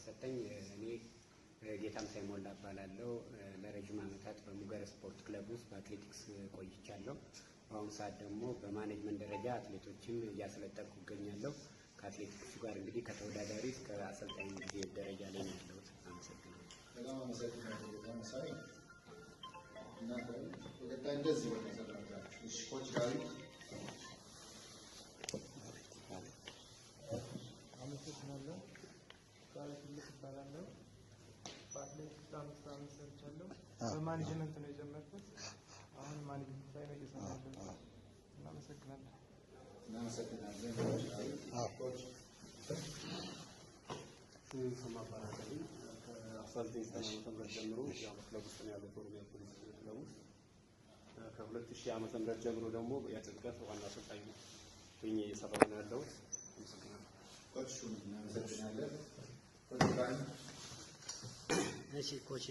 ስለተሰጠኝ እኔ ጌታም ሳይሞላ እባላለሁ። ለረጅም ዓመታት በሙገር ስፖርት ክለብ ውስጥ በአትሌቲክስ ቆይቻለሁ። በአሁኑ ሰዓት ደግሞ በማኔጅመንት ደረጃ አትሌቶችን እያሰለጠንኩ እገኛለሁ። ከአትሌቲክሱ ጋር እንግዲህ ከተወዳዳሪ እስከ አሰልጣኝ ጊዜ ደረጃ ላይ ነው ያለሁት። አመሰግናለሁ። በጣም አመሰግናለሁ። በጣም ሳይ እና በቀጣይ እንደዚህ ወተሰራችሁ እሺ ኮች ዳዊት አመሰግናለሁ። ትልቅ እባላለሁ። በአትሌቲክስ 5 ዓመት ሰርቻለሁ። በማኔጅመንት ነው የጀመርኩት። አሁን ማኔጅመንት ላይ ነው እየሰራሁ ያለሁት። እናመሰግናለን። እናመሰግናለን። ኮች ከማባራሪ ከ1990 ዓ.ም ጀምሮ ያው ክለብ ውስጥ ነው ያለው ኦሮሚያ ፖሊስ ክለብ ውስጥ ከ2000 ዓ.ም ጀምሮ ደግሞ የጥምቀት ዋና አሰልጣኝ ሆኜ እየሰራሁ ነው ያለሁት። አመሰግናለሁ። ኮች እናመሰግናለን። ኮች ኢብራሂም እሺ ኮች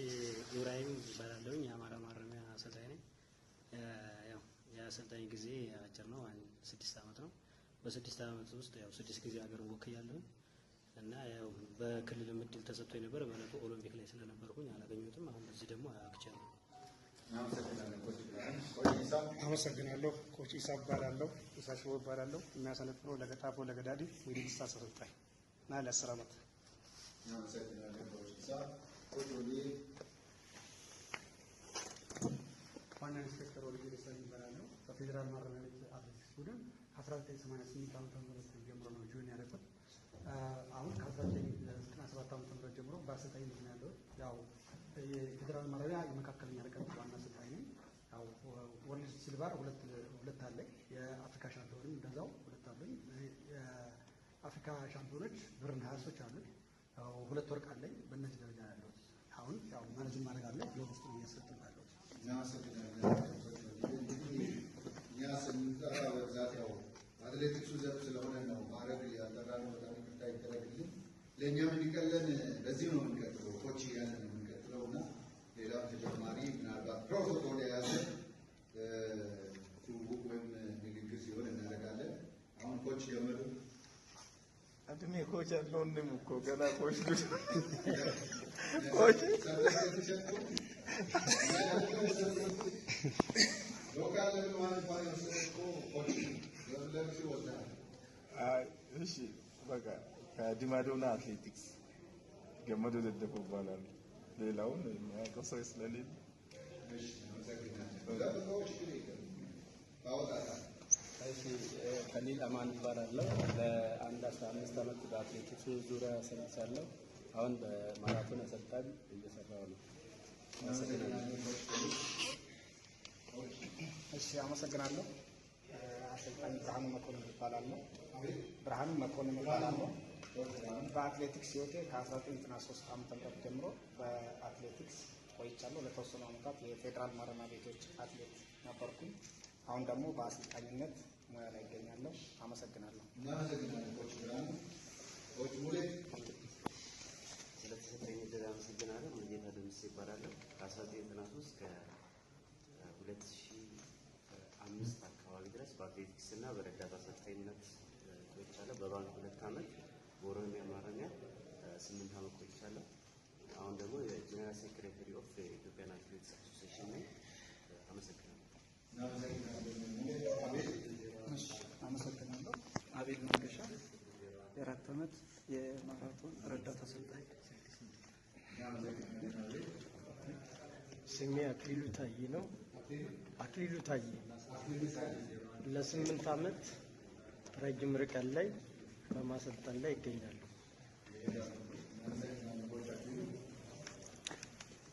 ኢብራሂም ይባላለሁኝ። የአማራ ማረሚያ አሰልጣኝ ነኝ። ያው የአሰልጣኝ ጊዜ አጭር ነው፣ 6 ዓመት ነው። በ6 ዓመት ውስጥ ያው 6 ጊዜ ሀገር ወክያለሁ እና ያው በክልል ምድል ተሰጥቶኝ ነበር። በለፈ ኦሎምፒክ ላይ ስለነበርኩኝ አላገኘሁትም። አሁን እዚህ ደግሞ አግቻለሁ። እናመሰግናለን። ኮች ኢብራሂም ኮች ኢሳም አመሰግናለሁ። ኮች ኢሳም እባላለሁ። ኢሳ ሽቦ እባላለሁ። የሚያሰለጥነው ለገጣፎ ለገዳዲ የዲስታ አሰልጣኝ እና ለ10 ዓመት። እናመሰግናለን። ኮች ኢሳም ኮች ወሊ ዋና ኢንስፔክተር ወልጌ ደሳለኝ እባላለሁ። በፌዴራል ማረሚያ ቤት አትሌቲክስ ቡድን 1988 ዓ.ም ጀምሮ ነው ጆይን ያደረኩት። አሁን ከ1997 ዓ.ም ጀምሮ በአሰልጣኝነት ነው ያለሁት። ያው የፌዴራል ማረሚያ የመካከለኛ ርቀት ዋና አሰልጣኝ ነኝ። ያው ወርልድ ሲልቨር ሁለት አለኝ። የአፍሪካ ሻምፒዮንም እንደዛው 2 አለኝ። የአፍሪካ ሻምፒዮኖች ብር ነሐሶች አሉኝ። ያው 2 ወርቅ አለኝ። በእነዚህ ደረጃ ያለሁት አሁን ያው ማኔጅ ማድረግ አለ ክለብ ውስጥ ነው እያሰለጠንኩ ያለሁት። እናመሰግናለን። እኛ ስንጠራ በብዛት ያው አትሌቲክሱ ዘርፍ ስለሆነ ነው ማድረግ ያልጠራነው። በጣም ይቅርታ ይደረግልን። ለእኛም እንዲቀለን በዚህ ነው የምንቀጥለው። ኮች እያለ ነው የምንቀጥለው እና ሌላም ተጨማሪ ምናልባት ፕሮቶኮል የያዘ ትውውቅ ወይም ንግግር ሲሆን እናደርጋለን። አሁን ኮች ገመዱ እድሜ ኮች ያለውንም እኮ ገና ኮች ኮች እሺ በቃ ከዲማዶና አትሌቲክስ ገመዶ ደደፈ ይባላል። ሌላውን የሚያውቀው ሰው ስለሌለ እሺ ከሊል አማን እባላለሁ። ለአንድ 15 ዓመት በአትሌቲክስ ዙሪያ ሰርቻለሁ። አሁን በማራቶን አሰልጣኝ እየሰራሁ ነው። እሺ አመሰግናለሁ። አሰልጣኝ ብርሃኑ መኮንን እባላለሁ። ብርሃኑ መኮንን እባላለሁ። በአትሌቲክስ ህይወቴ ከ1993 ዓ.ም ጀምሮ በአትሌቲክስ ቆይቻለሁ። ለተወሰኑ ዓመታት የፌዴራል ማረሚያ ቤቶች አትሌት ነበርኩኝ። አሁን ደግሞ በአሰልጣኝነት ሙያ ላይ ይገኛለሁ። አመሰግናለሁ። እናመሰግናለን። ኮች ብርሃኑ ኮች ሙሌ ስለተሰጠኝ እድል አመሰግናለሁ። ሙሉጌታ ደምስ ይባላለሁ። ከ1993 እስከ 2005 አካባቢ ድረስ በአትሌቲክስ እና በረዳት አሰልጣኝነት ቆይቻለሁ። በባንክ 2 ዓመት፣ በኦሮሚያ ማረሚያ 8 ዓመት ቆይቻለሁ። አሁን ደግሞ የጀነራል ሴክሬታሪ ኦፍ ኢትዮጵያን አትሌቲክስ አሶሲዬሽን ነኝ። አመሰግናለሁ። አመሰግናለሁ። አቤል መንገሻ የ4 ዓመት የማራቶን ረዳት አሰልጣኝ። ስሜ አክሊሉ ታዬ ነው። አክሊሉ ታዬ ለ8 ዓመት ረጅም ርቀት ላይ በማሰልጠን ላይ ይገኛሉ።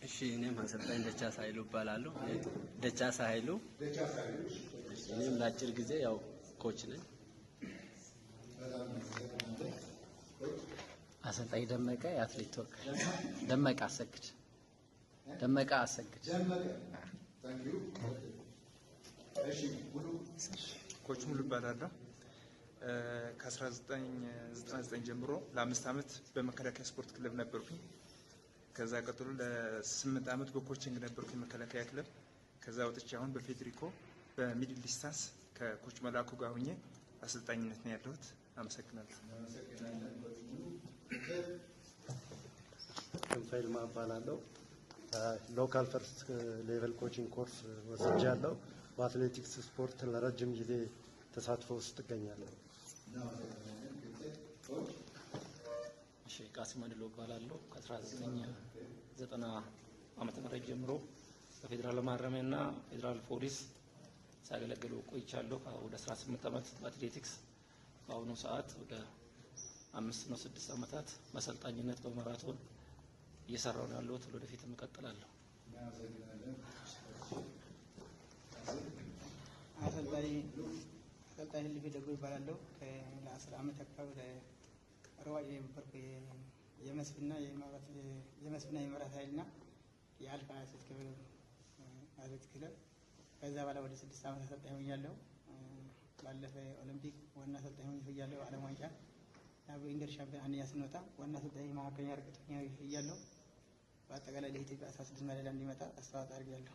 እሺ እኔም አሰልጣኝ ደቻሳ ኃይሉ እባላለሁ። ደቻሳ ኃይሉ እኔም ለአጭር ጊዜ ያው ኮች ነኝ። አሰልጣኝ ደመቀ የአትሌት ተወካይ ደመቀ አሰግድ ኮች ሙሉ እባላለሁ። ከ1999 ጀምሮ ለ5 ዓመት በመከላከያ ስፖርት ክለብ ነበርኩኝ። ከዛ ቀጥሎ ለ8 ዓመት በኮችንግ ነበርኩኝ መከላከያ ክለብ። ከዛ ወጥቼ አሁን በፌድሪኮ በሚድል ዲስታንስ ከኮች መላኩ ጋር ሆኜ አሰልጣኝነት ነው ያለሁት። አመሰግናለሁ። ክንፈ ይልማ እባላለሁ። ሎካል ፈርስት ሌቨል ኮቺንግ ኮርስ ወስጃለሁ። በአትሌቲክስ ስፖርት ለረጅም ጊዜ ተሳትፎ ውስጥ እገኛለሁ። እሺ ቃሲም አድሎ እባላለሁ። ከ1990 ዓመተ ምህረት ጀምሮ በፌዴራል ማረሚያና ፌዴራል ፖሊስ ሳገለግል ቆይቻለሁ። ወደ 18 ዓመት በአትሌቲክስ በአሁኑ ሰዓት ወደ 5 ነው 6 ዓመታት በአሰልጣኝነት በማራቶን እየሰራሁ ነው ያለሁት። ወደፊትም እቀጥላለሁ። አሰልጣኝ ልቤ ደጎ ይባላለሁ። ለ10 ዓመት አካባቢ ሯጭ የነበርኩ የመስፍና የመብራት ኃይልና የአልፋ ሴት አትሌቲክስ ክለብ። ከዛ በኋላ ወደ 6 ዓመት አሰልጣኝ ሆኛለሁ። ባለፈ ኦሎምፒክ ዋና አሰልጣኝ ሆኛለሁ። ዓለም ዋንጫ በኢንተር ሻምፒዮን አንደኛ ስንወጣ ዋና አሰልጣኝ መካከለኛ ርቀት ሆኛለሁ። በአጠቃላይ ለኢትዮጵያ 16 ሜዳሊያ እንዲመጣ አስተዋጽኦ አድርጌያለሁ።